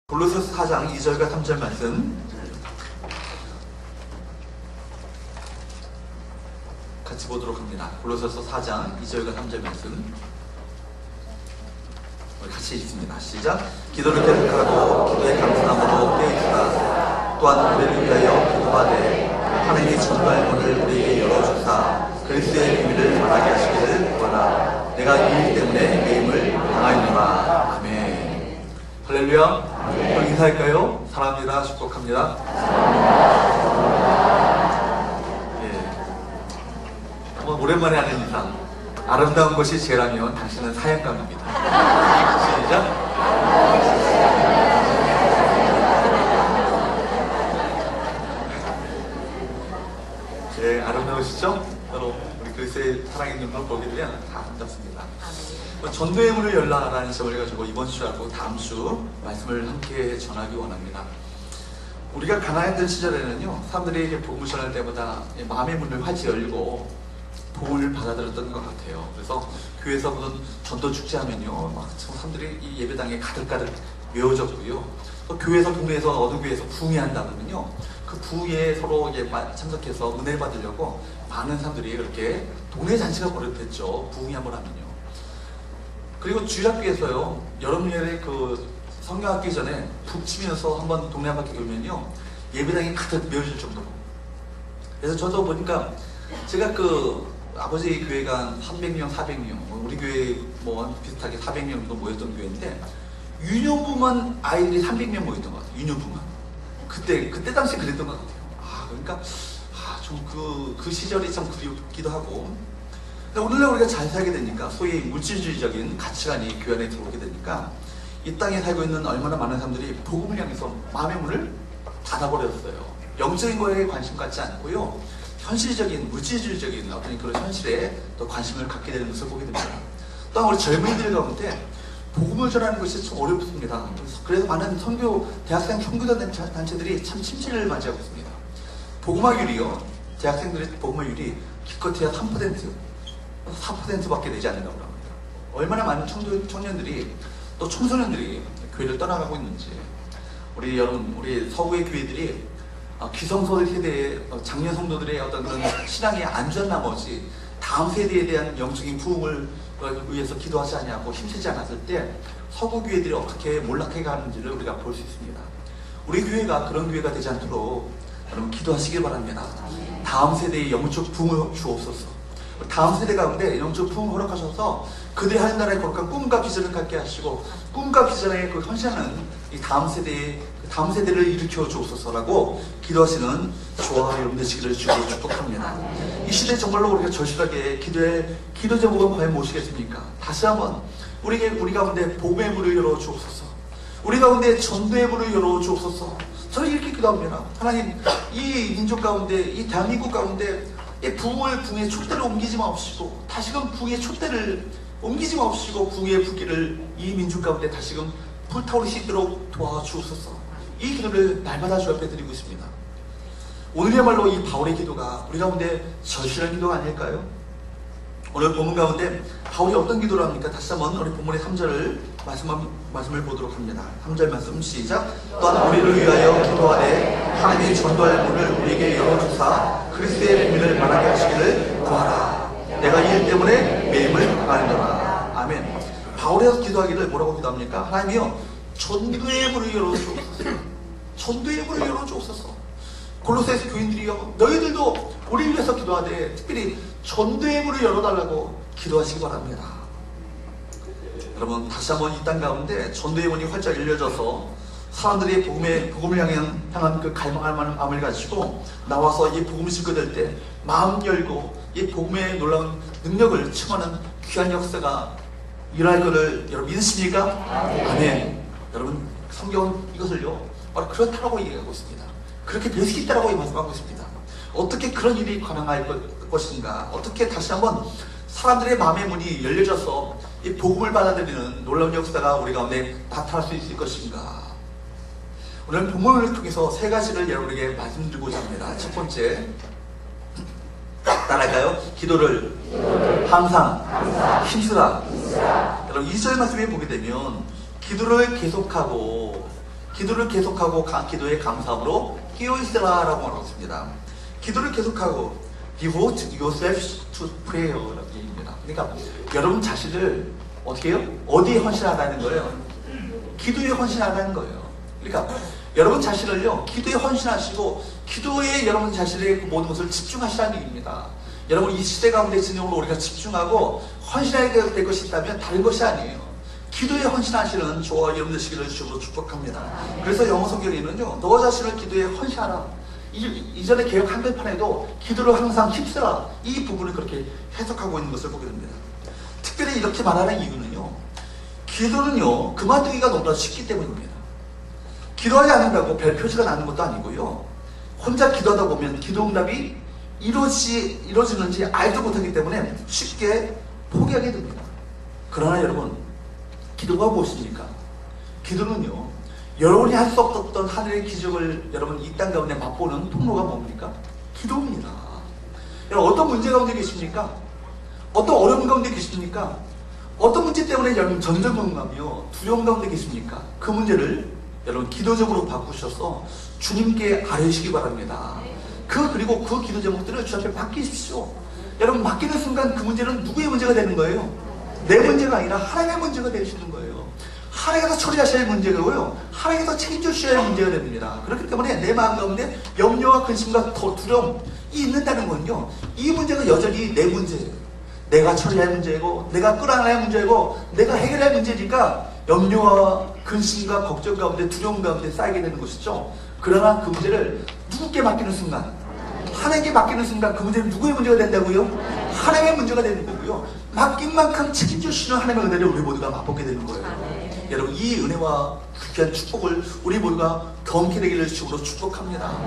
골로새서 4장 2절과 3절 말씀 같이 보도록 합니다. 골로새서 4장 2절과 3절 말씀 같이 읽습니다. 시작. 기도를 계속하고 기도의 감사함으로 깨어있으라. 또한 우리를 위하여 기도하되 하나님의 전부할 문을 우리에게 열어주사 그리스도의 비밀을 말하게 하시기를 구하라. 내가 이 일 때문에 매임을 당하였노라. 아멘. 할렐루야. 그럼 인사할까요? 사랑합니다. 축복합니다. 예. 오랜만에 하는 인사. 아름다운 것이 죄라면 당신은 사형감입니다. 시작. 예, 아름다우시죠? 바로 우리 그리스도의 살아있는 걸 보게 되면 다 아름답습니다. 전도의 문을 열라라는 제목을 가지고 이번 주하고 다음 주 말씀을 함께 전하기 원합니다. 우리가 가난했던 시절에는요, 사람들이 이렇게 복음을 전할 때마다 마음의 문을 활짝 열고 복음을 받아들였던 것 같아요. 그래서 교회에서 무슨 전도 축제하면요, 막 사람들이 이 예배당에 가득가득 메워졌고요. 또 교회에서 동네에서 어느 교회에서 부흥회 한다 그러면요, 그 부흥회에 서로 참석해서 은혜 받으려고 많은 사람들이 이렇게 동네 잔치가 벌어졌죠. 부흥회 한번 하면요. 그리고 주일학교에서요, 여름날에 그 성경학기 전에 푹 치면서 한번 동네 한 바퀴 돌면요, 예배당이 가득 메워질 정도로. 그래서 저도 보니까 제가 그 아버지 교회가 한 300명, 400명, 우리 교회 뭐 비슷하게 400명 정도 모였던 교회인데 유년부만 아이들이 300명 모였던 것 같아요. 유년부만. 그때 당시 그랬던 것 같아요. 그러니까 좀 그 시절이 참 그립기도 하고. 오늘날 우리가 잘 살게 되니까 소위 물질주의적인 가치관이 교회 안에 들어오게 되니까 이 땅에 살고 있는 얼마나 많은 사람들이 복음을 향해서 마음의 문을 닫아버렸어요. 영적인 거에 관심 갖지 않고요, 현실적인 물질주의적인 어떤 그런 현실에 또 관심을 갖게 되는 것을 보게 됩니다. 또한 우리 젊은이들 가운데 복음을 전하는 것이 참 어렵습니다. 그래서 많은 대학생 선교단 단체들이 참 침체를 맞이하고 있습니다. 복음화율이요, 대학생들의 복음화율이 기껏해야 4%밖에 되지 않는다고 합니다. 얼마나 많은 청년들이 또 청소년들이 교회를 떠나가고 있는지. 우리 여러분, 우리 서구의 교회들이 기성소 세대의 장년 성도들의 어떤 그런 신앙이 안전 나머지 다음 세대에 대한 영적인 부흥을 위해서 기도하지 않냐고 힘쓰지 않았을 때 서구 교회들이 어떻게 몰락해 가는지를 우리가 볼 수 있습니다. 우리 교회가 그런 교회가 되지 않도록 여러분 기도하시길 바랍니다. 다음 세대의 영적 부흥을 주옵소서. 다음 세대 가운데 영적 부흥을 허락하셔서 그들이 하는 나라의 거룩한 꿈과 비전을 갖게 하시고 꿈과 비전의 그 헌신하는 이 다음 세대를 일으켜 주옵소서라고 기도하시는 저와 여러분 되시기를 주로 축복합니다. 이 시대에 정말로 우리가 절실하게 기도 제목은 과연 무엇이겠습니까? 다시 한번 우리 가운데 복음의 문을 열어 주옵소서. 우리 가운데 전도의 문을 열어 주옵소서. 저는 이렇게 기도합니다. 하나님, 이 민족 가운데, 이 대한민국 가운데 이 부흥의 촛대를 옮기지 마옵시고, 다시금 부흥의 촛대를 옮기지 마옵시고, 부흥의 불길을 이 민족 가운데 다시금 불타오를 수 있도록 도와주옵소서. 이 기도를 날마다 주 앞에 드리고 있습니다. 오늘이야말로 이 바울의 기도가 우리 가운데 절실한 기도가 아닐까요? 오늘 본문 가운데 바울이 어떤 기도를 합니까? 다시 한번 우리 본문의 3절을 말씀을 보도록 합니다. 3절 말씀 시작. 또한 우리를 위하여 기도하되 하나님의 전도할 문을 우리에게 열어주사 그리스도의 비밀을 말하게 하시기를 구하라. 내가 이 일 때문에 매임을 당하노라. 아멘. 바울에서 기도하기를 뭐라고 기도합니까? 하나님이여, 전도의 문을 열어주옵소서. 전도의 문을 열어주옵소서. 골로새서 교인들이여, 너희들도 우리를 위해서 기도하되 특별히 전도의 문을 열어달라고 기도하시기 바랍니다. 여러분, 다시 한번 이 땅 가운데 전도의 문이 활짝 열려져서 사람들이 복음을 향한 그 갈망할 만한 마음을 가지고 나와서 이 복음을 증거될 때 마음 열고 이 복음의 놀라운 능력을 청하는 귀한 역사가 일어날 것을 여러분 믿으십니까? 아멘. 여러분, 성경은 이것을요, 바로 그렇다라고 얘기하고 있습니다. 그렇게 될 수 있다라고 말씀하고 있습니다. 어떻게 그런 일이 가능할 것인가? 어떻게 다시 한번 사람들의 마음의 문이 열려져서 이 복음을 받아들이는 놀라운 역사가 우리 가운데 나타날 수 있을 것인가? 오늘 본문을 통해서 세 가지를 여러분에게 말씀드리고자 합니다. 첫 번째, 따라할까요? 기도를 항상 힘쓰라. 여러분, 2절 말씀에 보게 되면 기도를 계속하고 기도를 계속하고 기도에 감사함으로 끼어있으라 라고 말하고 있습니다. 기도를 계속하고 devote yourself to prayer라고 얘기합니다. 그러니까 여러분 자신을 어떻게 해요? 어디에 헌신하라는 거예요? 기도에 헌신하라는 거예요. 그러니까 여러분 자신을요, 기도에 헌신하시고 기도에 여러분 자신의 그 모든 것을 집중하시라는 얘기입니다. 여러분 이 시대 가운데 진영으로 우리가 집중하고 헌신해야 될 것이 있다면 다른 것이 아니에요. 기도에 헌신하시는 저와 여러분 되시기를 주로 축복합니다. 그래서 영어 성경에는요, 너 자신을 기도에 헌신하라. 이전에 개혁 한글판에도 기도를 항상 힘쓰라, 이 부분을 그렇게 해석하고 있는 것을 보게 됩니다. 특별히 이렇게 말하는 이유는요, 기도는요 그만두기가 너무나 쉽기 때문입니다. 기도하지 않는다고 별 표시가 나는 것도 아니고요, 혼자 기도하다 보면 기도 응답이 이루어지는지 알지도 못하기 때문에 쉽게 포기하게 됩니다. 그러나 여러분, 기도가 무엇입니까? 기도는요, 여러분이 할 수 없었던 하늘의 기적을 여러분 이 땅 가운데 맛보는 통로가 뭡니까? 기도입니다. 여러분 어떤 문제 가운데 계십니까? 어떤 어려움 가운데 계십니까? 어떤 문제 때문에 여러분 전전긍긍하며 두려움 가운데 계십니까? 그 문제를 여러분 기도적으로 바꾸셔서 주님께 아뢰시기 바랍니다. 그리고 그 기도 제목들을 주 앞에 맡기십시오. 여러분 맡기는 순간 그 문제는 누구의 문제가 되는 거예요? 내 문제가 아니라 하나님의 문제가 되시는 거예요. 하나님께서 처리하셔야 할 문제고요, 하나님께서 책임져 주셔야 할 문제가 됩니다. 그렇기 때문에 내 마음 가운데 염려와 근심과 두려움이 있는다는 건요, 이 문제가 여전히 내 문제예요. 내가 처리할 문제이고 내가 끌어안아야 할 문제이고 내가 해결할 문제니까 염려와 근심과 걱정 가운데 두려움 가운데 쌓이게 되는 것이죠. 그러나 그 문제를 누구께 맡기는 순간, 하나님께 맡기는 순간 그 문제는 누구의 문제가 된다고요? 하나님의 문제가 되는 거고요, 맡긴 만큼 책임져 주시는 하나님의 은혜를 우리 모두가 맛보게 되는 거예요. 여러분 이 은혜와 귀한 축복을 우리 모두가 경험케 되기를 주로 축복합니다.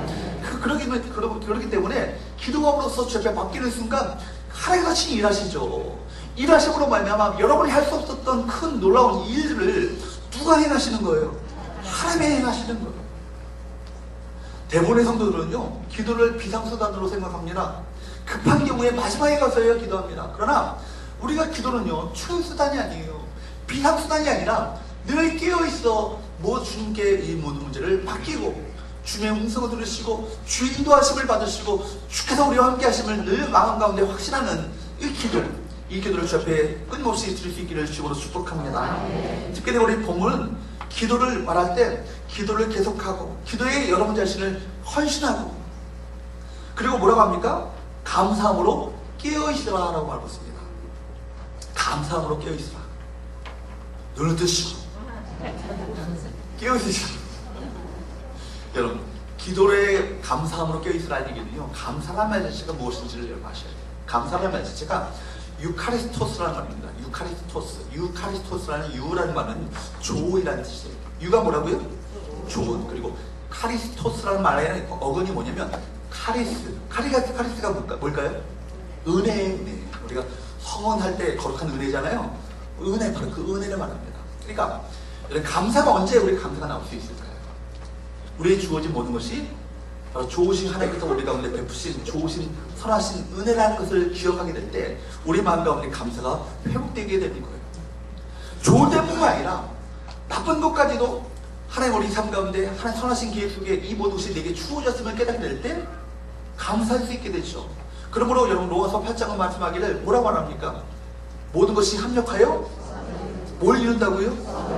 그렇기 때문에 기도함으로써 주 앞에 맡기는 순간 하나님께서 친히 일하시죠. 일하심으로 말미암아 여러분이 할 수 없었던 큰 놀라운 일들을 누가 행하시는 거예요? 하나님이 행하시는 거예요. 대부분의 성도들은요, 기도를 비상수단으로 생각합니다. 급한 경우에 마지막에 가서야 기도합니다. 그러나 우리가 기도는요, 최우수단이 아니에요. 비상수단이 아니라 늘 깨어있어 주님께 이 모든 문제를 맡기고 주님의 음성을 들으시고 주의 인도하심을 받으시고 주께서 우리와 함께 하심을 늘 마음 가운데 확신하는 이 기도를 주 앞에 끊임없이 드릴 수 있기를 주님으로 축복합니다. 특별히 우리 본문은 기도를 말할 때 기도를 계속하고 기도에 여러분 자신을 헌신하고, 그리고 뭐라고 합니까? 감사함으로 깨어있으라 라고 말하고 있습니다. 감사함으로 깨어있으라. 눈을 뜨시고 깨어있으시라. 여러분 기도에 감사함으로 깨어있으라는 얘기는요, 감사란 말 자체가 무엇인지를 여러분 아셔야 돼요. 감사란 말 자체가 유카리스토스라는 말입니다. 유카리스토스라는 유라는 말은 조이라는 뜻이에요. 유가 뭐라고요? 조은. 그리고 카리스토스라는 말의 어근이 뭐냐면 카리스가 뭘까요? 은혜. 우리가 성원할 때 거룩한 은혜잖아요. 은혜, 바로 그 은혜를 말합니다. 그러니까 감사가 언제 우리 감사가 나올 수 있을까요? 우리에게 주어진 모든 것이 바로 좋으신 하나님께서 우리 가운데 베푸신 좋으신 선하신 은혜라는 것을 기억하게 될 때 우리 마음 가운데 감사가 회복되게 되는 거예요. 좋은 때뿐만 아니라 나쁜 것까지도 하나님 우리 삶 가운데 하나님 선하신 계획 속에 이 모든 것이 내게 주어졌음을 깨닫게 될 때 감사할 수 있게 되죠. 그러므로 여러분 로마서 8장은 말씀하기를 뭐라고 말합니까? 모든 것이 합력하여 뭘 이룬다고요?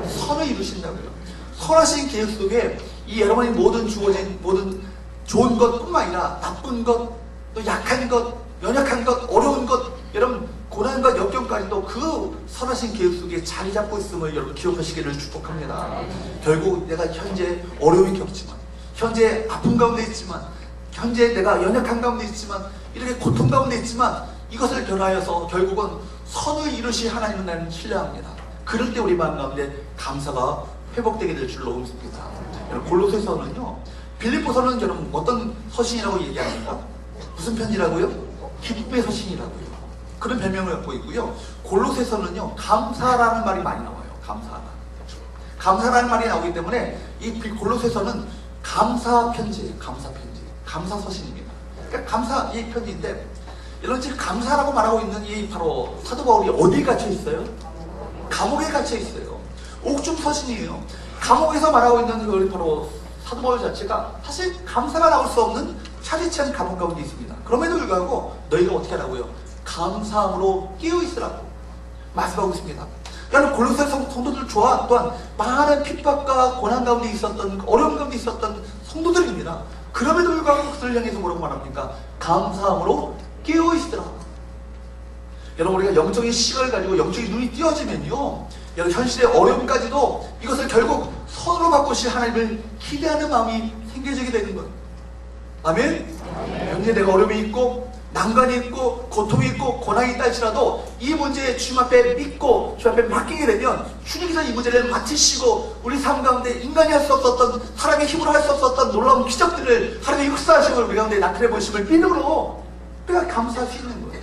선을 이루신다고요. 선하신 계획 속에 이 여러분이 모든 주어진 모든 좋은 것뿐만 아니라 나쁜 것, 또 약한 것, 연약한 것, 어려운 것, 여러분 고난과 역경까지도 그 선하신 계획 속에 자리 잡고 있음을 여러분 기억하시기를 축복합니다. 결국 내가 현재 어려움이 겪지만, 현재 아픔 가운데 있지만, 현재 내가 연약한 가운데 있지만, 이렇게 고통 가운데 있지만 이것을 변화하여서 결국은 선을 이루실 하나님은 나는 신뢰합니다. 그럴 때 우리 마음 가운데 감사가 회복되게 될 줄로 믿습니다. 골로새서는요, 빌립보서는 여러분 어떤 서신이라고 얘기합니까? 무슨 편지라고요? 기쁨의 서신이라고요. 그런 별명을 갖고 있고요. 골로새서는요, 감사라는 말이 많이 나와요. 감사라는 말이 나오기 때문에 이 골로새서는 감사 편지예요. 감사 서신입니다. 그러니까 감사 이 편지인데, 이런 지금 감사라고 말하고 있는 이 바로 사도 바울이 어디에 갇혀 있어요? 감옥에 갇혀 있어요. 옥중 서신이에요. 감옥에서 말하고 있는 그 바로 사도 바울 자체가 사실 감사가 나올 수 없는 차디찬 감옥 가운데 있습니다. 그럼에도 불구하고 너희가 어떻게 하라고요? 감사함으로 깨어있으라고 말씀하고 있습니다. 여러분 골로새 성도들 또한 많은 핍박과 고난 가운데 있었던, 어려움 가운데 있었던 성도들입니다. 그럼에도 불구하고 그들을 향해서 뭐라고 말합니까? 감사함으로 깨어있으라고. 여러분 우리가 영적인 시각을 가지고 영적인 눈이 띄어지면요, 여러분 현실의 어려움까지도 이것을 결국 선으로 바꾸실 하나님을 기대하는 마음이 생겨지게 되는 거예요. 아멘? 현재 내가 어려움이 있고 난관이 있고 고통이 있고 고난이 있다 할지라도 이 문제에 주님 앞에 믿고 주님 앞에 맡기게 되면 주님께서 이 문제를 맡으시고 우리 삶 가운데 인간이 할 수 없었던, 사람의 힘으로 할 수 없었던 놀라운 기적들을 하나님의 역사하심을 우리 가운데 나타내 보심을 믿음으로 우리가 감사할 수 있는 거예요.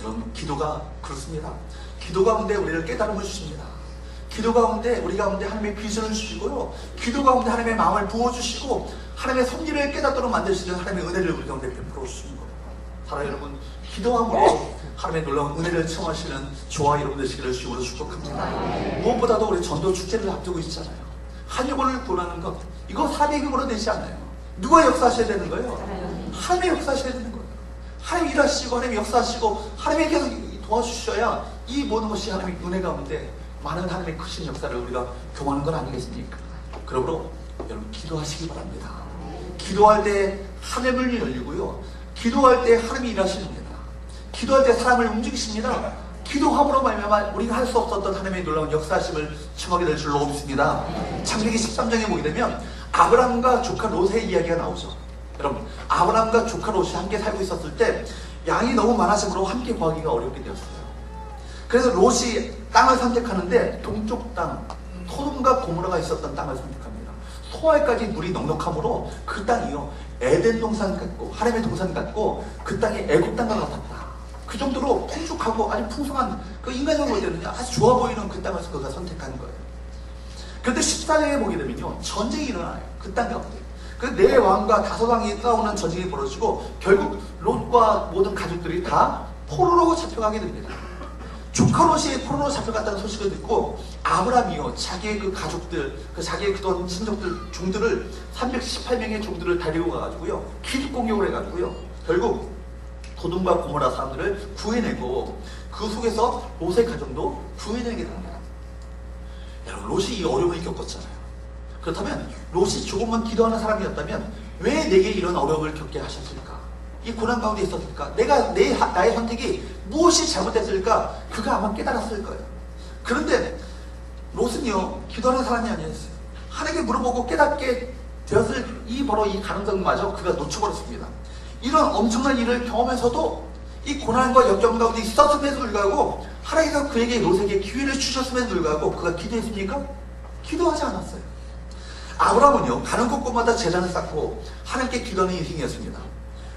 여러분 기도가 그렇습니다. 기도 가운데 우리를 깨달음을 주십니다. 기도 가운데 우리 가운데 하나님의 비전을 주시고요, 기도 가운데 하나님의 마음을 부어주시고 하나님의 섭리를 깨닫도록 만드시는 하나님의 은혜를 우리 가운데 베풀어 주시는 거예요. 사랑하는 여러분, 기도함으로 하나님의 놀라운 은혜를 체험하시는 저와 여러분 되시기를 주님으로 축복합니다. 무엇보다도 우리 전도 축제를 앞두고 있잖아요. 한 영혼을 구원하는 것, 이거 사람의 힘으로 되지 않아요. 누가 역사하셔야 되는 거예요? 하나님의 역사하셔야 되는 거예요. 하나님 일하시고 하나님 역사하시고 하나님이 계속 도와주셔야 이 모든 것이 하나님의 은혜 가운데 많은 하나님의 크신 역사를 우리가 경험하는 건 아니겠습니까? 그러므로 여러분 기도하시기 바랍니다. 기도할 때 하늘문이 열리고요, 기도할 때 하나님이 일하십니다. 기도할 때 사람을 움직이십니다. 기도함으로 말미암아 우리가 할 수 없었던 하나님의 놀라운 역사하심을 청하게 될 줄로 믿습니다. 창세기 13장에 보게 되면 아브라함과 조카 롯의 이야기가 나오죠. 여러분 아브라함과 조카 롯이 함께 살고 있었을 때 양이 너무 많아지므로 함께 구하기가 어렵게 되었어요. 그래서 롯이 땅을 선택하는데 동쪽 땅, 소돔과 고모라가 있었던 땅을 선택합니다. 소알까지 물이 넉넉하므로 그 땅이요 에덴 동산 같고 하나님의 동산 같고 그 땅이 애굽 땅과 같았다. 그 정도로 풍족하고 아주 풍성한, 그 인간적으로 볼 때는 아주 좋아 보이는 그 땅을 그가 선택하는 거예요. 그런데 14장에 보게 되면요 전쟁이 일어나요. 그 땅 가운데 그 네 왕과 다섯 왕이 싸우는 전쟁이 벌어지고 결국 롯과 모든 가족들이 다 포로로 잡혀가게 됩니다. 조카 롯이 포로로 잡혀갔다는 소식을 듣고 아브라함이요 자기의 그 가족들, 자기의 그동안 친족들, 종들을 318명의 종들을 데리고 가가지고요 기습 공격을 해가지고요 결국 소돔과 고모라 사람들을 구해내고 그 속에서 롯의 가정도 구해내게 됩니다. 여러분 롯이 이 어려움을 겪었잖아요. 그렇다면 롯이 조금만 기도하는 사람이었다면 왜 내게 이런 어려움을 겪게 하셨을까? 이 고난 가운데 있었을까? 나의 선택이 무엇이 잘못됐을까? 그가 아마 깨달았을 거예요. 그런데 롯은요 기도하는 사람이 아니었어요. 하나님께 물어보고 깨닫게 되었을 바로 이 가능성마저 그가 놓쳐버렸습니다. 이런 엄청난 일을 경험해서도 이 고난과 역경 가운데 있었음에도 불구하고 하나님께서 그에게 롯에게 기회를 주셨음에도 불구하고 그가 기도했습니까? 기도하지 않았어요. 아브라함은요 가는 곳곳마다 제단을 쌓고 하나님께 기도하는 인생이었습니다.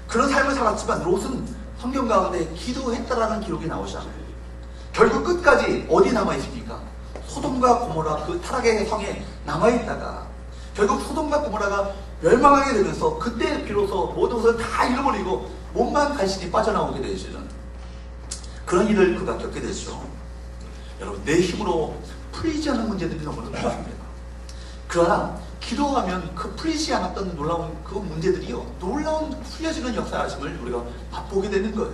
그런 삶을 살았지만 롯은 성경 가운데 기도했다라는 기록이 나오지 않아요. 결국 끝까지 어디 남아있습니까? 소돔과 고모라 그 타락의 성에 남아있다가 결국 소돔과 고모라가 멸망하게 되면서 그때 비로소 모든 것을 다 잃어버리고 몸만 간신히 빠져나오게 되시는 그런 일을 그가 겪게 되죠. 여러분 내 힘으로 풀리지 않는 문제들이 너무나 많습니다. 그러나 기도하면 그 풀리지 않았던 놀라운 그 문제들이요 놀라운 풀려지는 역사하심을 우리가 맛보게 되는 거예요.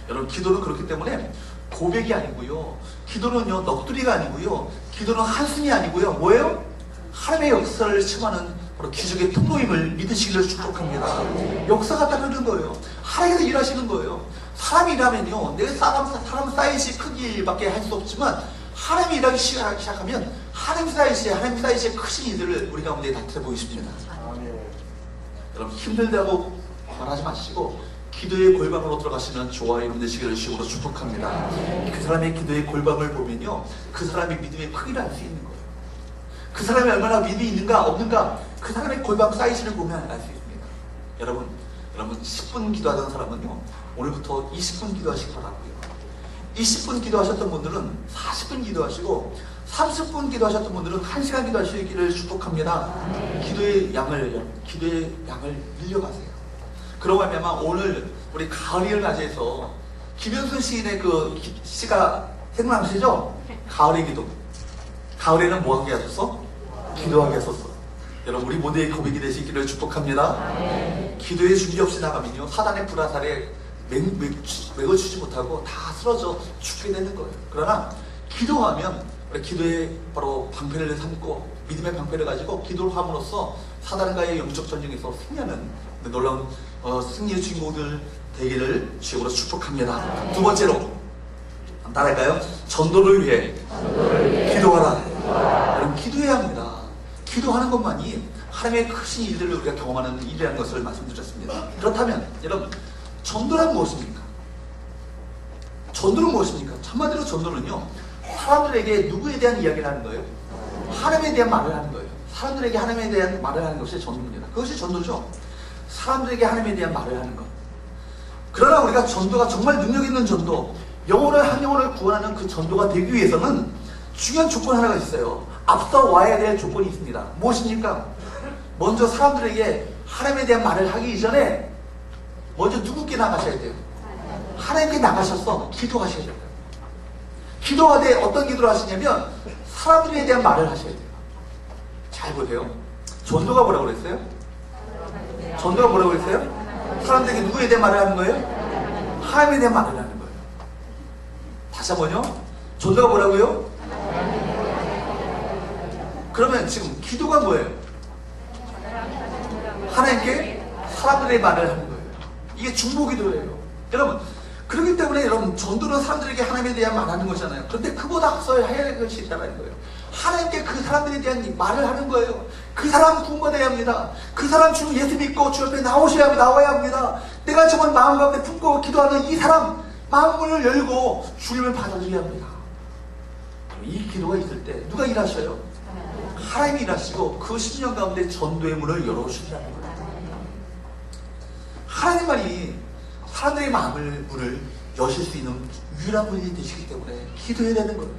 여러분 기도는 그렇기 때문에 고백이 아니고요, 기도는요 넋두리가 아니고요, 기도는 한숨이 아니고요 뭐예요? 하나님의 역사를 체험하는 바로 기적의 통로임을 믿으시기를 축복합니다. 역사가 따르는 거예요. 하나님께서 일하시는 거예요. 사람이 일하면요 내 사람 사이즈의 크기밖에 할 수 없지만 하나님이 일하기 시작하면 하나님 사이즈의 크신 일들을 우리 가운데 나타내 보이십니다. 여러분 힘들다고 말하지 마시고 기도의 골방으로 들어가시는 저와 여러분 되시기를 주님으로 축복합니다. 그 사람의 기도의 골방을 보면요 그 사람의 믿음의 크기를 알 수 있는 거예요. 그 사람이 얼마나 믿음이 있는가 없는가 그 사람의 골방 사이즈를 보면 알 수 있습니다. 여러분 10분 기도하던 사람은요 오늘부터 20분 기도하시기 바라고요. 20분 기도하셨던 분들은 40분 기도하시고 30분 기도하셨던 분들은 1시간 기도하시기를 축복합니다. 기도의 양을 늘려가세요. 그러고 하면 오늘 우리 가을을 맞이해서 김현순 시인의 그 시가 생각나시죠? 가을의 기도. 가을에는 뭐 하게 하셨어? 기도하게 하셨어. 여러분 우리 모두의 고백이 되시기를 축복합니다. 기도에 준비 없이 나가면요 사단의 불화살에 맥어주지 못하고 다 쓰러져 죽게 되는 거예요. 그러나 기도하면 우리 기도의 바로 방패를 삼고 믿음의 방패를 가지고 기도를 함으로써 사단과의 영적 전쟁에서 승리하는 놀라운 승리의 주인공들 되기를 주님으로 축복합니다. 두 번째로 따라할까요? 전도를 위해 기도하라. 여러분 기도해야 합니다. 기도하는 것만이 하나님의 크신 일들을 우리가 경험하는 일이라는 것을 말씀드렸습니다. 그렇다면 여러분 전도란 무엇입니까? 전도는 무엇입니까? 한마디로 전도는요 사람들에게 누구에 대한 이야기를 하는 거예요? 하나님에 대한 말을 하는 거예요. 사람들에게 하나님에 대한 말을 하는 것이 전도입니다. 그것이 전도죠. 사람들에게 하나님에 대한 말을 하는 것. 그러나 우리가 전도가 정말 능력 있는 전도, 영혼을 한 영혼을 구원하는 그 전도가 되기 위해서는 중요한 조건 하나가 있어요. 앞서 와야 될 조건이 있습니다. 무엇입니까? 먼저 사람들에게 하나님에 대한 말을 하기 이전에 먼저 누구께 나가셔야 돼요? 하나님께 나가셔서 기도하셔야 돼요. 기도가 돼 어떤 기도를 하시냐면 사람들에 대한 말을 하셔야 돼요. 잘 보세요. 전도가 뭐라고 그랬어요? 전도가 뭐라고 그랬어요? 사람들에게 누구에 대한 말을 하는 거예요? 하나님에 대한 말을 하는 거예요. 다시 한번요. 전도가 뭐라고요? 그러면 지금 기도가 뭐예요? 하나님께 사람들의 말을 하는 거예요. 이게 중보기도예요. 여러분 그렇기 때문에 여러분 전도는 사람들에게 하나님에 대한 말하는 거잖아요. 그런데 그보다 앞서야 할 것이 있다는 거예요. 하나님께 그 사람들에 대한 말을 하는 거예요. 그 사람 구원받아야 합니다. 그 사람 주 예수 믿고 주 옆에 나와야 합니다. 내가 정말 마음 가운데 품고 기도하는 이 사람 마음문을 열고 주님을 받아들여야 합니다. 이 기도가 있을 때 누가 일하셔요? 하나님이 일하시고 그 10년 가운데 전도의 문을 열어주신다는 거예요. 하나님만이 사람들의 문을 여실 수 있는 유일한 분이 되시기 때문에 기도해야 되는 거예요.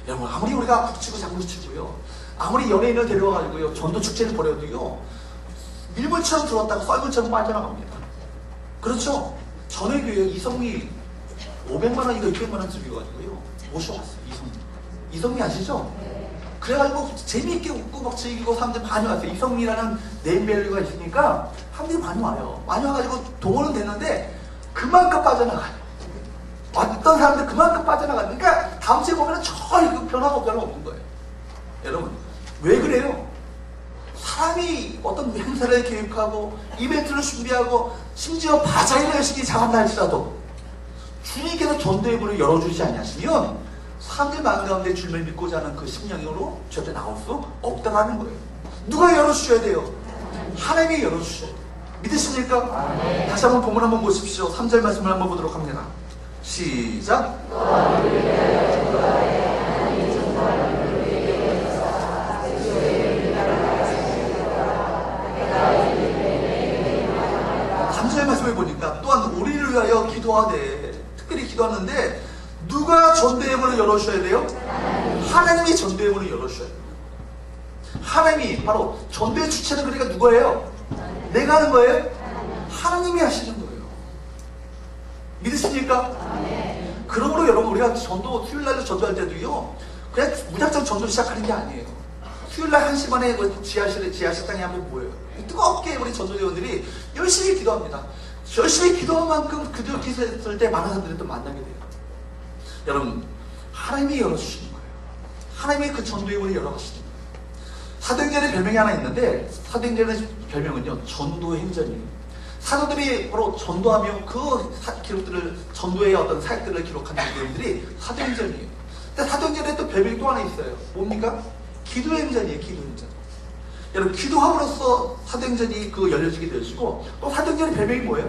여러분 아무리 우리가 북치고 장구치고요 아무리 연예인을 데려와가지고요 전도 축제를 벌여도요 밀물처럼 들어왔다가 썰물처럼 빠져나갑니다. 그렇죠? 전에 교회 이성미 500만원인가 600만원 들여가지고요 모셔왔어요. 이성미 아시죠? 그래가지고 재미있게 웃고 막 즐기고 사람들 많이 왔어요. 이성미라는 네임밸류가 있으니까 사람들이 많이 와요. 많이 와가지고 동원은 됐는데 그만큼 빠져나가요. 어떤 사람들 그만큼 빠져나가요. 그러니까 다음 주에 보면 전혀 변화가 없는 거예요. 여러분 왜 그래요? 사람이 어떤 행사를 계획하고 이벤트를 준비하고 심지어 바자회를 열심히 잡았다 할지라도 주님께서 전도의 문을 열어주지 않으시면 사람들 마음 가운데 주님을 믿고자 하는 그 심령으로 절대 나올 수 없다는 거예요. 누가 열어주셔야 돼요? 하나님이 열어주셔야 돼요. 믿으십니까? 다시 한번 본문 한번 보십시오. 3절 말씀을 한번 보도록 합니다. 시작. 3절 말씀을 보니까 또한 우리를 위하여 기도하되 특별히 기도하는데 누가 전도의 문을 열어주셔야 돼요? 하나님이 전도의 문을 열어주셔야 돼요. 하나님이 바로 전도의 주체는 그러니까 누구예요? 내가 하는 거예요? 하나님이 하시는 거예요. 믿으십니까? 그러므로 여러분 우리가 전도 수요일날 전도할 때도요 그냥 무작정 전도 시작하는 게 아니에요. 수요일날 1시 반에 지하실당에 한번 모여요. 뜨겁게 우리 전도대원들이 열심히 기도합니다. 열심히 기도한 만큼 그들 기도했을 때 많은 사람들이 또 만나게 돼요. 여러분 하나님이 열어주시는 거예요. 하나님이 그 전도의 문을 열어가시는 거예요. 사도행전의 별명이 하나 있는데 사도행전의 별명은요 전도의 행전이에요. 사도들이 바로 전도하며 그 기록들을 전도의 어떤 사역들을 기록한 내용들이 사도행전이에요. 근데 사도행전에 또 별명이 또 하나 있어요. 뭡니까? 기도의 행전이에요. 기도의 행전. 여러분 기도함으로써 사도행전이 그 열려지게 되시고 또 사도행전의 별명이 뭐예요?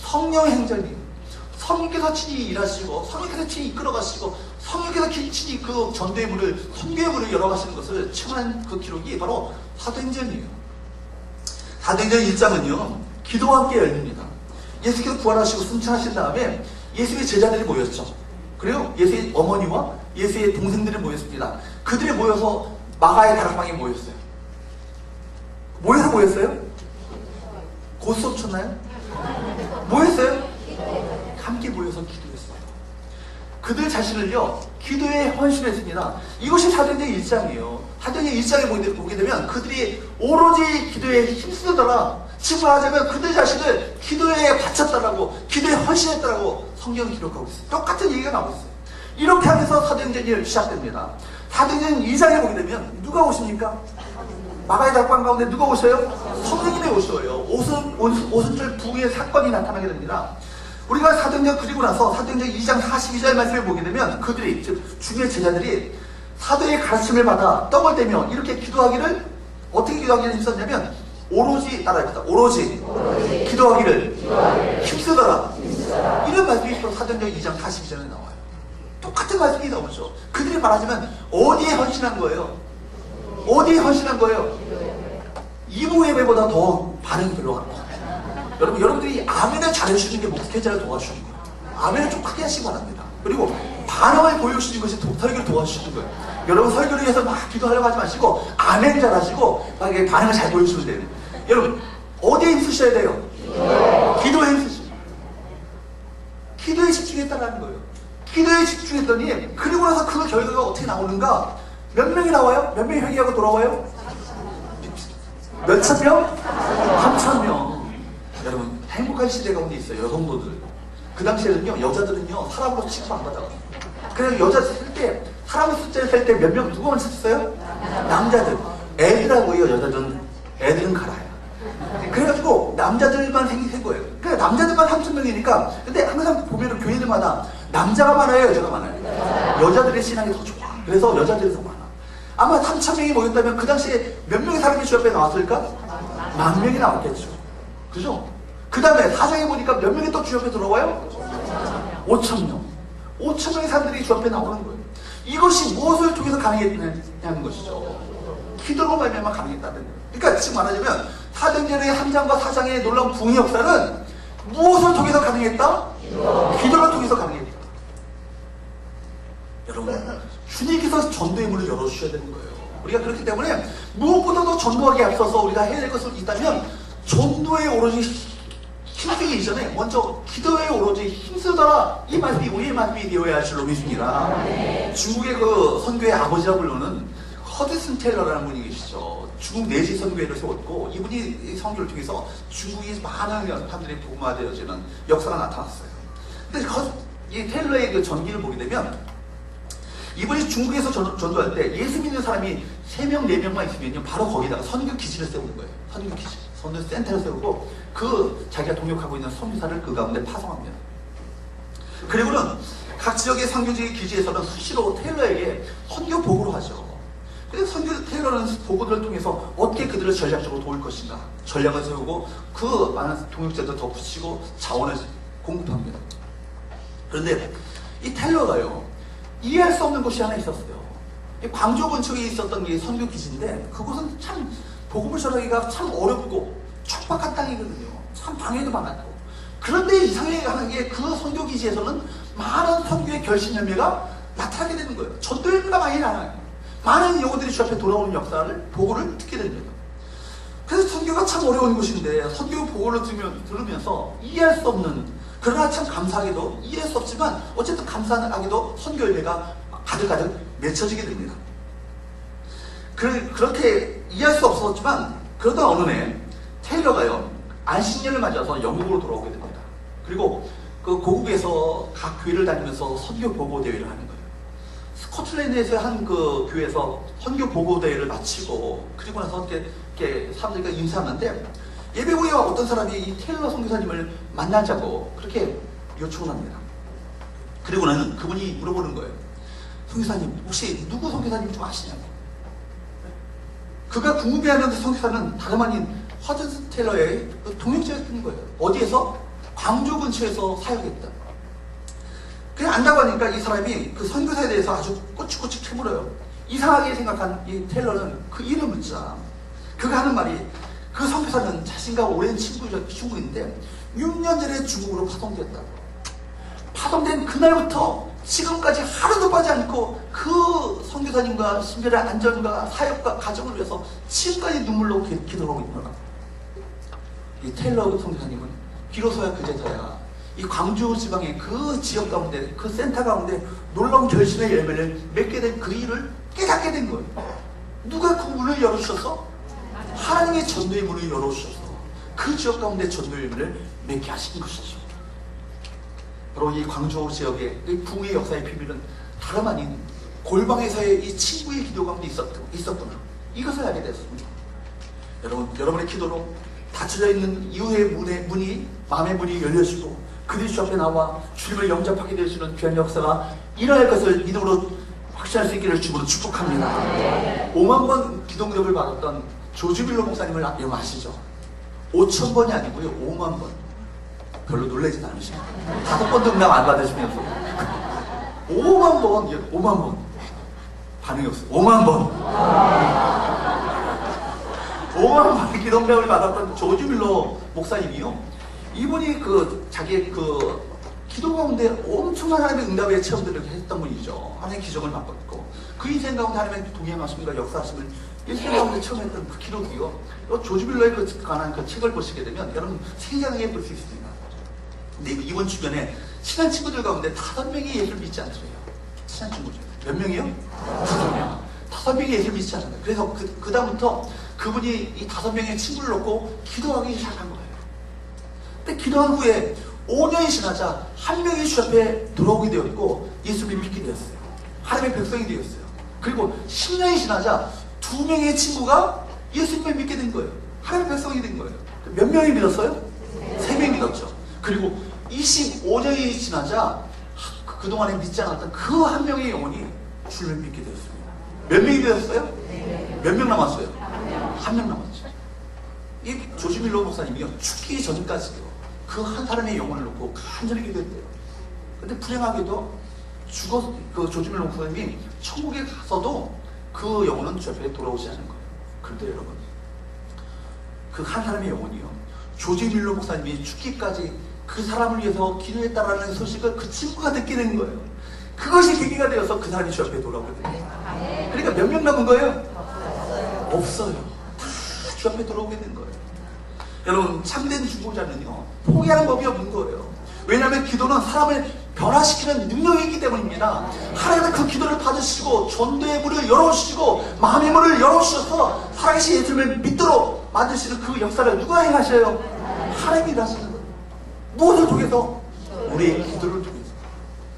성령의 행전이에요. 성령께서 친히 일하시고 성령께서 친히 이끌어가시고 성령께서 친히 그 전도의 문을 선교의 문을 열어가시는 것을 체험한 그 기록이 바로 사도행전이에요. 사도행전 1장은요 기도와 함께 열립니다. 예수께서 부활하시고 승천하신 다음에 예수의 제자들이 모였죠. 그래요? 예수의 어머니와 예수의 동생들이 모였습니다. 그들이 모여서 마가의 다락방에 모였어요. 모여서 모였어요? 고수업 쳤나요? 모였어요? 함께 모여서 기도했어요. 그들 자신을요 기도에 헌신했습니다. 이것이 사도행전 1장이에요. 사도행전 1장에 보게 되면 그들이 오로지 기도에 힘쓰더라. 즉 말하자면 그들 자신을 기도에 바쳤다라고, 기도에 헌신했다라고 성경을 기록하고 있어요. 똑같은 얘기가 나오고 있어요. 이렇게 하면서 사도행전이 시작됩니다. 사도행전 2장에 보게 되면 누가 오십니까? 마가의 다락방 가운데 누가 오셔요? 성령님이 오셔요. 오순절 부의 사건이 나타나게 됩니다. 우리가 사도행전 그리고 나서 사도행전 2장 42절 말씀을 보게 되면 그들이, 즉 주의 제자들이 사도의 가르침을 받아 떡을 떼며 이렇게 기도하기를, 어떻게 기도하기를 힘썼냐면 오로지, 따라합시다. 오로지 기도하기를 힘쓰더라. 이런 말씀이 사도행전 2장 42절에 나와요. 똑같은 말씀이 나오죠. 그들이 말하자면 어디에 헌신한 거예요? 어디에 헌신한 거예요? 이부 예배보다 더 반응이 별로 안 나와요. 여러분들이 아멘을 잘해주시는 게 목회자를 도와주시는 거예요. 아멘을 좀 크게 하시기 바랍니다. 그리고 반응을 보여주시는 것이 설교를 도와주시는 거예요. 여러분 설교를 위해서 막 기도하려고 하지 마시고 아멘 잘하시고 막 반응을 잘 보여주시면 돼요. 여러분 어디에 힘쓰셔야 돼요? 기도에 힘쓰시죠. 기도에 집중했다는 거예요. 기도에 집중했더니 그리고 나서 그 결과가 어떻게 나오는가? 몇 명이 나와요? 몇 명이 회개하고 돌아와요? 몇천 명? 3,000명. 여러분 행복한 시대 가운데 있어요. 여성도들. 그 당시에는요 여자들은요 사람으로 취급 안 받아요. 그래서 여자 쓸 때, 사람을 숫자를 쓸 때 몇 명 누구만 썼어요? 남자들. 애들하고요 애들은 갈아요. 그래가지고 남자들만 생긴 거예요. 그러니까 남자들만 3,000명이니까. 근데 항상 보면은 교회들마다 남자가 많아요, 여자가 많아요? 여자들의 신앙이 더 좋아. 그래서 여자들이 더 많아. 아마 3,000명이 모였다면 그 당시에 몇 명의 사람이 주 앞에 나왔을까? 10,000명이 나왔겠죠. 그죠? 그 다음에 사장에 보니까 몇 명이 또 주 앞에 들어와요? 5,000명. 5,000명의 사람들이 주 앞에 나오는 거예요. 이것이 무엇을 통해서 가능했냐는 것이죠. 기도로 말미암아 가능했다는 거예요. 그러니까 지금 말하자면 사도행전의 3장과 4장의 놀라운 부흥의 역사는 무엇을 통해서 가능했다? 기도를 통해서 가능했다. 여러분 주님께서 전도의 문을 열어주셔야 되는 거예요. 우리가 그렇기 때문에 무엇보다도 전도하기에 앞서서 우리가 해야 될 것을 있다면 전도에 오로지 힘쓰기 이전에 먼저 기도에 오로지 힘쓰더라. 이 말씀이 우리의 말씀이 되어야 할 줄로 믿습니다. 중국의 그 선교의 아버지라고 부르는 허드슨 테일러라는 분이 계시죠. 중국 내지 선교회를 세웠고 이분이 이 선교를 통해서 중국이 많은 사람들이 복음화되어지는 역사가 나타났어요. 근데 이 테일러의 그 전기를 보게 되면 이분이 중국에서 전도할 때 예수 믿는 사람이 3명, 4명만 있으면요 바로 거기다가 선교 기지를 세우는 거예요. 선교 기지, 선교 센터를 세우고 그 자기가 동역하고 있는 선교사를 그 가운데 파송합니다. 그리고는 각 지역의 선교지 기지에서는 수시로 테일러에게 선교 보고를 하죠. 그래서 선교 테일러는 보고들을 통해서 어떻게 그들을 전략적으로 도울 것인가 전략을 세우고 그 많은 동역자들 더 붙이고 자원을 공급합니다. 그런데 이 테일러가요 이해할 수 없는 곳이 하나 있었어요. 광주 근처에 있었던 게 선교 기지인데 그곳은 참 복음을 전하기가 참 어렵고 척박한 땅이거든요. 참 방해도 많았고. 그런데 이상하게 게 그 선교 기지에서는 많은 선교의 결신 열매가 나타나게 되는 거예요. 전도 열매가 많이 나와요. 많은 영혼들이 주 앞에 돌아오는 역사를 보고를 듣게 됩니다. 그래서 선교가 참 어려운 곳인데 선교 보고를 들으면서 이해할 수 없는, 그러나 참 감사하게도 이해할 수 없지만 어쨌든 감사하게도 선교 열매가 가득가득 맺혀지게 됩니다. 그렇게 이해할 수 없었지만 그러다 어느 날 테일러가요 안식년을 맞아서 영국으로 돌아오게 됩니다. 그리고 그 고국에서 각 교회를 다니면서 선교 보고 대회를 하는 거예요. 스코틀랜드에서 한 그 교회에서 선교 보고 대회를 마치고 그리고 나서 이렇게 사람들과 인사하는데 예배 후에 어떤 사람이 이 테일러 선교사님을 만나자고 그렇게 요청을 합니다. 그리고는 그분이 물어보는 거예요. 선교사님 혹시 누구 선교사님 좀 아시냐고. 그가 궁금해하는 선교사는 다름 아닌 허드슨 테일러의 동역자였던 거예요. 어디에서? 광주 근처에서 사역했다. 그냥 안다고 하니까 이 사람이 그 선교사에 대해서 아주 꼬치꼬치 캐물어요. 이상하게 생각한 이 테일러는 그 이름을 묻자. 그가 하는 말이 그 선교사는 자신과 오랜 친구인데 6년 전에 중국으로 파송됐다고. 파송된 그날부터 지금까지 하루도 빠지 않고 그 선교사님과 신별의 안전과 사역과 가정을 위해서 지금까지 눈물로 기도하고 있노라. 이 테일러 선교사님은 비로소야 그 제자야 이 광주 지방의 그 지역 가운데, 그 센터 가운데 놀라운 결심의 열매를 맺게 된 그 일을 깨닫게 된 거예요. 누가 그 문을 열어주셔서? 하나님의 전도의 문을 열어주셔서 그 지역 가운데 전도의 열매를 맺게 하신 것이죠. 바로 이 광주 지역의 이 부흥의 역사의 비밀은 다름 아닌 골방에서의 이 친구의 기도 가운데 있었구나. 이것을 알게 되었습니다. 여러분의 기도로 닫혀져 있는 이후의 문이, 마음의 문이 열려지고 그들이 주 앞에 나와 주님을 영접하게 되시는 귀한 역사가 일어날 것을 믿음으로 확신할 수 있기를 주님으로 축복합니다. 5만 번 기도응답을 받았던 조지 밀러 목사님을 여러분 아시죠? 5,000번이 아니고요, 5만 번. 별로 놀라진 않으시고 5번도 응답 안 받으시면서 5만 번, 5만 번 반응이 없어요. 5만 번 5만 번 기도응답을 받았던 조지 밀러 목사님이요, 이분이 자기의 기도 가운데 엄청난 하나님의 응답의 체험들을 했던 분이죠. 하나님의 기적을 맛봤고 그 인생 가운데 하나님의 동행하심과 역사하심을 일생 가운데 처음 했던 그 기록이요, 조지 밀러의 관한 그 책을 보시게 되면 여러분 생생하게 볼 수 있습니다. 근데 이번 주변에 친한 친구들 가운데 5명이 예수를 믿지 않더래요. 친한 친구들 몇 명이요? 5명. 5명이 예수를 믿지 않았어요. 그래서 그 다음부터 그분이 이 5명의 친구를 놓고 기도하기 시작한 거예요. 근데 기도한 후에 5년이 지나자 한 명이 주 앞에 돌아오게 되었고 예수를 믿게 되었어요. 하나님의 백성이 되었어요. 그리고 10년이 지나자 2명의 친구가 예수님을 믿게 된 거예요. 하나님의 백성이 된 거예요. 몇 명이 믿었어요? 3명이 믿었죠. 그리고 25년이 지나자 그동안에 믿지 않았던 그 한 명의 영혼이 주를 믿게 되었습니다. 몇 명이 되었어요? 몇 명 남았어요? 한 명 남았죠. 이 조지 밀러 목사님이요, 죽기 전까지요 그 한 사람의 영혼을 놓고 간절히 기도했대요. 근데 불행하게도 그 조지 밀러 목사님이 천국에 가서도 그 영혼은 주 앞에 돌아오지 않은 거예요. 그런데 여러분, 그 한 사람의 영혼이요, 조지 밀러 목사님이 죽기까지 그 사람을 위해서 기도했다라는 소식을 그 친구가 듣게 된 거예요. 그것이 계기가 되어서 그 사람이 주 앞에 돌아오게 된 거예요. 그러니까 몇 명 남은 거예요? 없어요. 다 주 앞에 돌아오게 된 거예요. 여러분, 참된 중보자는요, 포기하는 법이 없는 거예요. 왜냐하면 기도는 사람을 변화시키는 능력이 있기 때문입니다. 하나님은 그 기도를 받으시고 전도의 문을 열어주시고 마음의 문을 열어주셔서 살아계신 예수님을 믿도록 만드시는 그 역사를 누가 행하셔요? 하나님이 일하시는 거예요. 무엇을 통해서? 우리의 기도를 통해서.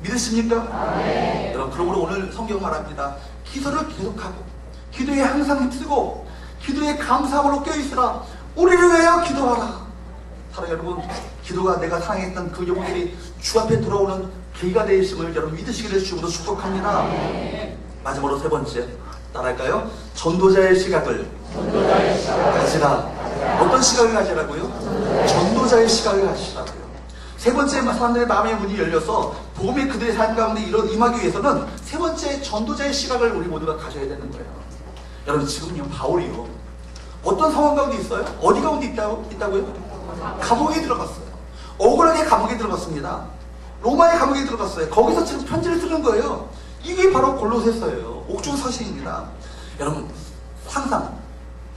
믿으십니까? 네. 여러분, 그러므로 오늘 성경 말합니다. 기도를 계속하고 기도에 항상 힘쓰고 기도에 감사함으로 껴있으라. 우리를 위하여 기도하라. 사랑하는 여러분, 기도가 내가 사랑했던 그 영혼들이 주 앞에 돌아오는 계기가 되심을 여러분 믿으시기를 주님으로 축복합니다. 네. 마지막으로 세 번째, 따라할까요? 전도자의 시각을 가지라. 어떤 시각을 가지라고요? 전도자의 시각을 가지라고요. 세 번째, 사람들의 마음의 문이 열려서 복음이 그들의 삶 가운데 임하기 위해서는 세 번째, 전도자의 시각을 우리 모두가 가져야 되는 거예요. 여러분, 지금요, 바울이요, 어떤 상황 가운데 있어요? 어디 가운데 있다고요? 감옥에 들어갔어요. 억울하게 감옥에 들어갔습니다. 로마의 감옥에 들어갔어요. 거기서 지금 편지를 쓰는 거예요. 이게 바로 골로새서예요. 옥중 서신입니다. 여러분,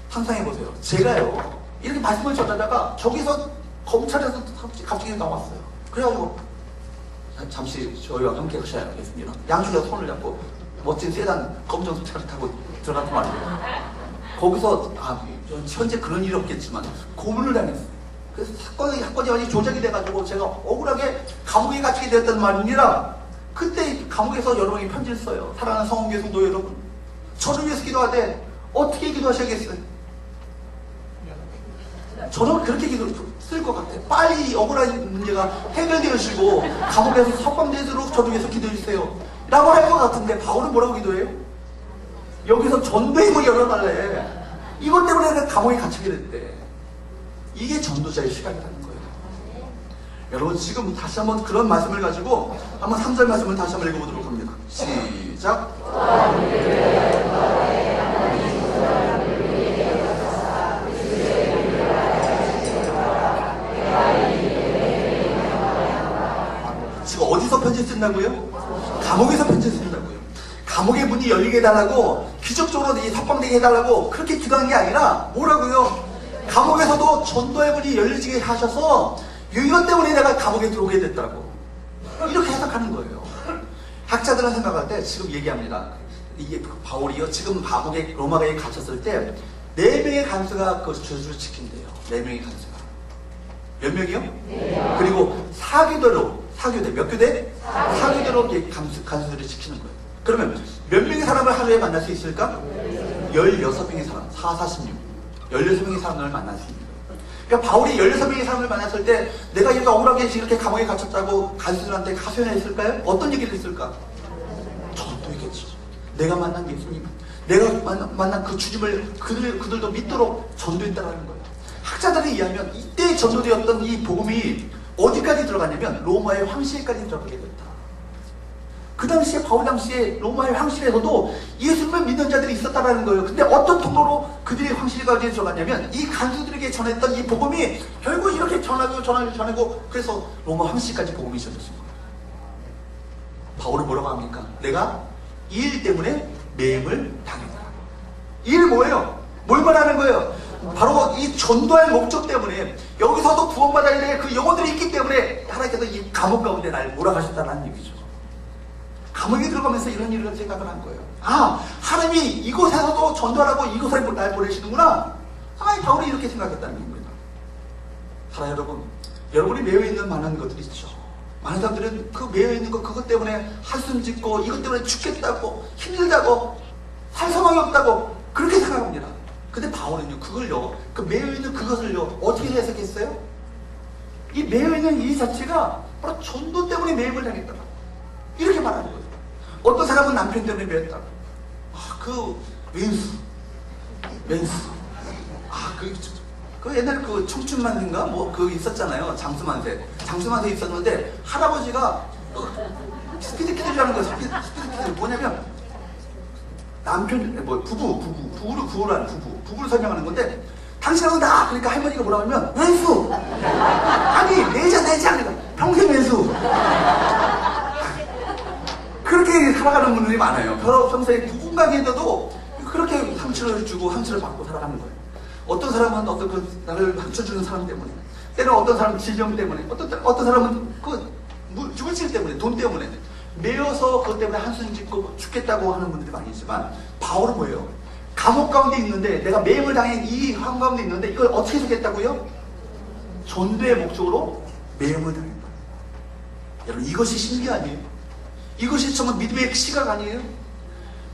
상상해보세요. 제가요, 이렇게 말씀을 전하다가 저기서 검찰에서 갑자기 나왔어요. 그래가지고 잠시 저희와 함께 하셔야겠습니다. 양쪽에 손을 잡고 멋진 세단 검정 차를 타고 들어갔단 말이에요. 거기서 현재 그런 일이 없겠지만 고문을 당했어요. 그래서 사건이 완전히 조작이 돼가지고 제가 억울하게 감옥에 갇히게 되었단 말입니다. 그때 감옥에서 여러분이 편지를 써요. 사랑하는 성원교회 성도 여러분, 저를 위해서 기도하되 어떻게 기도하셔야겠어요? 저는 그렇게 기도를 쓸 것 같아요. 빨리 억울한 문제가 해결되시고 감옥에서 석방되도록 저를 위해서 기도해주세요 라고 할 것 같은데, 바울은 뭐라고 기도해요? 여기서 전도의 문을 열어달래. 이것 때문에 내가 감옥에 갇히게 됐대. 이게 전도자의 시각이라는 거예요. 여러분, 지금 다시 한번 그런 말씀을 가지고 한번 3절 말씀을 다시 한번 읽어보도록 합니다. 시작. 지금 어디서 편지 쓴다고요? 감옥에서 편지 쓴다고요. 감옥의 문이 열리게 해달라고, 기적적으로 석방되게 해달라고 그렇게 기도한 게 아니라 뭐라고요? 감옥에서도 전도의 문이 열리게 하셔서 이것 때문에 내가 감옥에 들어오게 됐다고 이렇게 해석하는 거예요. 학자들은 생각할 때 지금 얘기합니다. 이게 바울이요 지금 감옥에 로마가에 갇혔을 때 4명의 간수가 그 저주를 지킨대요. 4명의 간수가 몇 명이요? 네. 그리고 사교대 몇 교대? 사교대로 간수들을 지키는 거예요. 그러면 몇 명의 사람을 하루에 만날 수 있을까? 16명의 사람, 4, 46 16명의 사람을 만날 수 있는 거예요. 그러니까 바울이 16명의 사람을 만났을 때 내가 이렇게 억울하게 이렇게 감옥에 갇혔다고 간수들한테 하소연했을까요? 어떤 얘기를 했을까? 전도했겠죠. 내가 만난 예수님, 내가 만난 그 주님을 그들도 믿도록 전도했다는 거예요. 학자들에 의하면 이때 전도되었던 이 복음이 어디까지 들어갔냐면 로마의 황실까지 들어가게 됐다. 그 당시에 바울 당시에 로마의 황실에서도 예수님을 믿는 자들이 있었다는 거예요. 근데 어떤 통로로 그들이 황실까지 들어갔냐면 이 간수들에게 전했던 이 복음이 결국 이렇게 전하고 그래서 로마 황실까지 복음이 전해졌습니다. 바울은 뭐라고 합니까? 내가 이 일 때문에 매임을 당했다. 이 일 뭐예요? 뭘 말하는 거예요? 바로 이 전도할 목적 때문에 여기서도 구원받아야 될 그 영혼들이 있기 때문에 하나님께서 이 감옥 가운데 날 몰아가셨다는 얘기죠. 감옥에 들어가면서 이런 일을 생각을 한 거예요. 아, 하나님이 이곳에서도 전도하라고 이곳에 날 보내시는구나. 아, 바울이 이렇게 생각했다는 겁니다. 사랑하는 여러분, 여러분이 매여 있는 많은 것들이 있죠. 많은 사람들은 그 매여 있는 것 그것 때문에 한숨 짓고 이것 때문에 죽겠다고 힘들다고 살 소망이 없다고 그렇게 생각합니다. 근데 바울은요 그걸요 그 매여 있는 그것을요 어떻게 해석했어요? 이 매여 있는 이 자체가 바로 전도 때문에 매임을 당했다 이렇게 말하는 거예요. 어떤 사람은 남편 때문에 매였다. 그 왼수 그 옛날에 그 청춘만세인가 뭐 그 있었잖아요. 장수만세 있었는데 할아버지가 스피드키드라는 거예요. 스피드키드 뭐냐면 남편 부부를 설명하는 건데 당신하고 나 그러니까 할머니가 뭐라고 하면 왼수 아니 내자 평생 왼수 그렇게 살아가는 분들이 많아요. 평소에 누군가에게도 그렇게 상처를 주고 상처를 받고 살아가는 거예요. 어떤 사람은 나를 상처주는 사람 때문에, 때로는 어떤 사람은 질병 때문에, 어떤 사람은 물질 때문에, 돈 때문에 매여서 그것 때문에 한숨 짓고 죽겠다고 하는 분들이 많이 있지만 바울은 뭐예요? 감옥 가운데 있는데 내가 매임을 당한 이 황 가운데 있는데 이걸 어떻게 해석했다고요? 전도의 목적으로 매임을 당했다. 여러분 이것이 신비 아니에요? 이것이 정말 믿음의 시각 아니에요?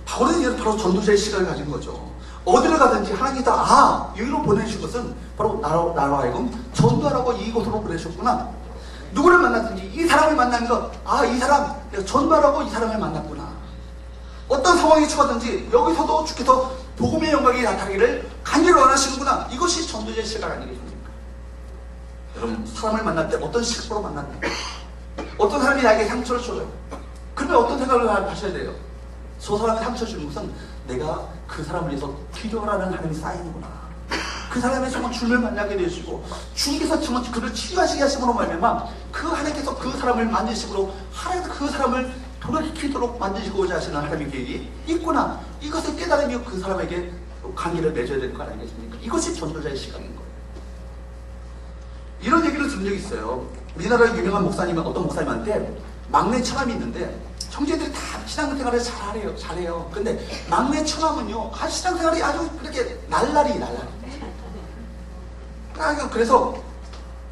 바울은 바로 전도자의 시각을 가진 거죠. 어디를 가든지 하나님께서 여기로 보내주신 것은 바로 나로 하여금 전도하라고 이곳으로 보내셨구나. 누구를 만났든지 이 사람을 만나면 이 사람 내가 전도하라고 이 사람을 만났구나. 어떤 상황에 처하든지 여기서도 주께서 복음의 영광이 나타나기를 간절히 원하시는구나. 이것이 전도자의 시각 아니겠습니까? 여러분 사람을 만날 때 어떤 시각으로 만났는가? 어떤 사람이 나에게 상처를 줘요. 그러면 어떤 생각을 하셔야 돼요? 저 사람이 상처 주는 것은 내가 그 사람을 위해서 기도하라는 하나님이 쌓이는구나. 그 사람의 정말 주님을 만나게 되시고 주님께서 정말 그를 치유하시게 하심으로 말미암아 그 하나님께서 그 사람을 만드심으로 하나님께서 그 사람을 돌아키도록 만드시고자 하시는 하나님의 계획이 있구나. 이것을 깨달으며 그 사람에게 관계를 맺어야 될 거 아니겠습니까? 이것이 전도자의 시각인 거예요. 이런 얘기를 들은 적이 있어요. 우리나라의 유명한 목사님은 어떤 목사님한테 막내 처남이 있는데 형제들이 다 신앙생활을 잘해요. 근데 막내 처남은요, 신앙생활이 아주 그렇게 날라리. 그래서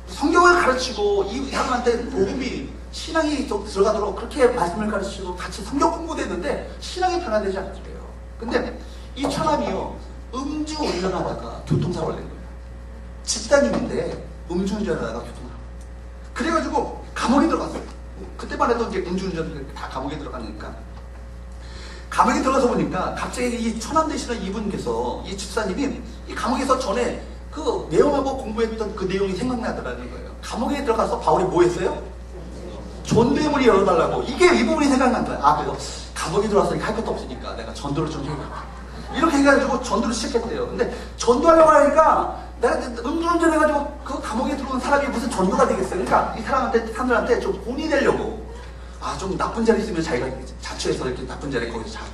성경을 가르치고 이 사람한테 복음이 신앙이 들어가도록 그렇게 말씀을 가르치고 같이 성경 공부도 했는데 신앙이 변화되지 않더래요. 근데 이 처남이요, 음주 운전하다가 교통사고를 낸 거예요. 집단임인데 음주운전하다가 교통사고. 그래가지고 감옥에 들어갔어요. 그때만 해도 이제 음주운전 다 감옥에 들어가니까. 감옥에 들어가서 보니까 갑자기 이 처남 되시는 이분께서, 이 집사님이 이 감옥에서 전에 그 내용하고 공부했던 그 내용이 생각나더라는 거예요. 감옥에 들어가서 바울이 뭐 했어요? 전도의 문이 열어달라고. 이 부분이 생각난 거야. 그래서 감옥에 들어왔으니까 할 것도 없으니까 내가 전도를 좀 해야겠다. 이렇게 해가지고 전도를 시작했대요. 근데 전도하려고 하니까 내가 음주운전 해가지고 그 감옥에 들어온 사람이 무슨 전도가 되겠어요. 그러니까 이 사람들한테 좀 본이 되려고 좀 나쁜 자리 있으면 자기가 자처해서 이렇게 나쁜 자리에 거기서 자고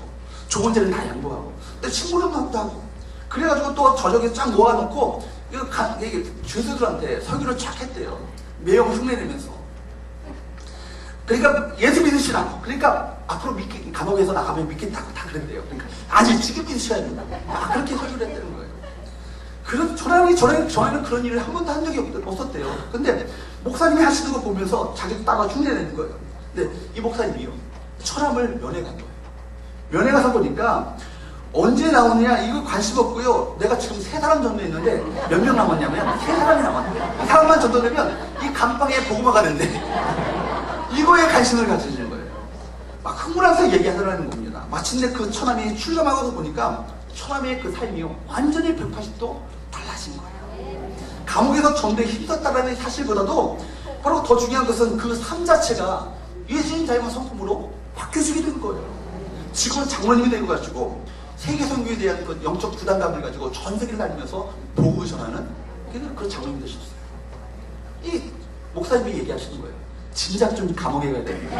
좋은 자리는 다 양보하고 또 친구랑도 하고 그래가지고 또 저녁에 쫙 모아놓고 죄수들한테 설교를 쫙 했대요. 매형 흉내내면서. 그러니까 예수 믿으시라고. 그러니까 앞으로 감옥에서 나가면 믿겠다고 다 그랬대요. 그러니까 아직 지금 믿으셔야 된다. 막 그렇게 설교를 했다는 거예요. 그런 전에는 그런 일을 한 번도 한 적이 없었대요. 근데 목사님이 하시는 거 보면서 자기도 따라 흉내내는 거예요. 근데 이 목사님이요, 천암을 면회 간 거예요. 면회 가서 보니까 언제 나오느냐 이거 관심 없고요. 내가 지금 3사람 전도했는데 몇 명 남았냐면 3사람이 남았대요. 이 사람만 전도되면 이 감방에 복음화가 된대. 이거에 관심을 가지는 거예요. 막 흥분해서 얘기하더라는 겁니다. 마침내 그 천암이 출감하고 보니까 천암의 그 삶이요, 완전히 180도 달라진 거예요. 감옥에서 전도에 힘썼다라는 사실보다도 바로 더 중요한 것은 그 삶 자체가 예수님 닮은 성품으로 바뀌어지게 된 거예요. 지금은 장로님이 되어가지고 세계 선교에 대한 그 영적 부담감을 가지고 전 세계를 다니면서 복음을 전하는 그런 장로님이 되셨어요. 이 목사님이 얘기하시는 거예요. 진작 좀 감옥에 가야 됩니다.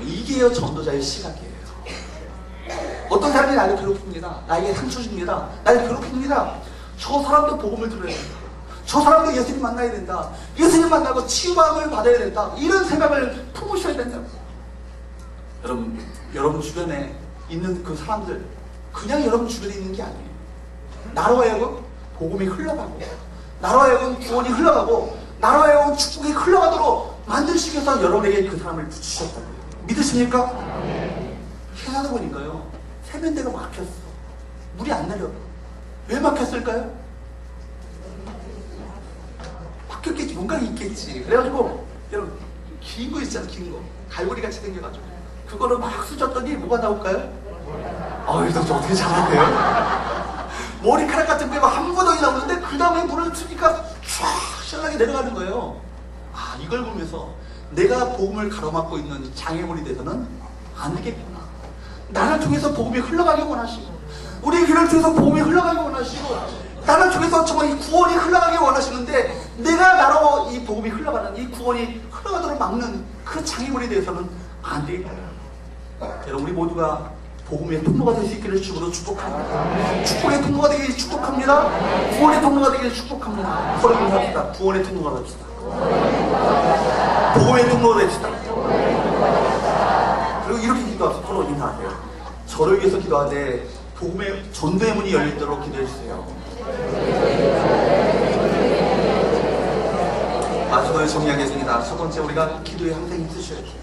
이게요 전도자의 시각이에요. 어떤 사람이 나를 괴롭힙니다. 나에게 상처 줍니다. 나를 괴롭힙니다. 저 사람도 복음을 들어야 된다. 저 사람도 예수님 만나야 된다. 예수님 만나고 치유함을 받아야 된다. 이런 생각을 품으셔야 된다. 여러분 주변에 있는 그 사람들, 그냥 여러분 주변에 있는 게 아니에요. 나로 하여금 복음이 흘러가고, 나로 하여금 구원이 흘러가고, 나로 하여금 축복이 흘러가도록 만드시기 위해서 여러분에게 그 사람을 붙이셨다고요. 믿으십니까? 회사다 보니까요, 세면대가 막혔어. 물이 안 내려. 왜 막혔을까요? 막혔겠지. 뭔가 있겠지. 그래가지고 여러분 긴 거 있잖아. 긴 거 갈고리 같이 생겨가지고 그거를 막 수졌더니 뭐가 나올까요? 이거 어떻게 잡았대요? 머리카락 같은 게 막 한 구덩이 나오는데 그 다음에 물을 트니까 쫙 시원하게 내려가는 거예요. 이걸 보면서 내가 복음을 가로막고 있는 장애물이 돼서는 안 되겠구나. 나를 통해서 복음이 흘러가기 원하시고, 우리 교회를 통해서 복음이 흘러가기 원하시고, 나를 통해서 정말 이 구원이 흘러가기 원하시는데, 내가 나로 이 복음이 흘러가는, 이 구원이 흘러가도록 막는 그 장애물이 돼서는 안 되겠다. 여러분, 우리 모두가 복음의 통로가 될 수 있기를 주로 축복합니다. 축복의 통로가 되기를 축복합니다. 구원의 통로가 되기를 축복합니다. 서로 인사합시다. 구원의 통로가 됩시다. 복음의 통로가 됩시다. 그리고 이렇게 기도합시다. 서로 인사하세요. 저를 위해서 기도하되 복음의 전도의 문이 열리도록 기도해주세요. 마지막으로 정리하겠습니다. 첫 번째, 우리가 기도에 항상 힘쓰셔야 돼요.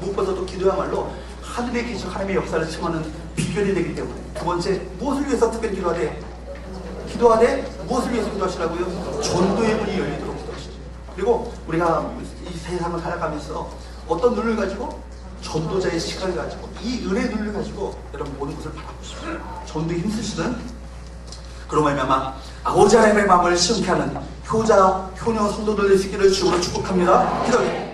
무엇보다도 기도야말로 하늘의 기적, 하나님의 역사를 청하는 비결이 되기 때문에. 두 번째, 무엇을 위해서 특별히 기도하되 무엇을 위해서 기도하시라고요? 전도의 문이 열리도록 기도하시죠. 그리고 우리가 이 세상을 살아가면서 어떤 눈을 가지고? 전도자의 시간을 가지고, 이 은혜의 눈을 가지고 여러분 모든 것을 바라보십시오. 전도에 힘쓰시는 그로 말미암아 아버지 하나님의 마음을 시원케 하는 효자, 효녀 성도들 되시기를 주로 축복합니다. 기도해.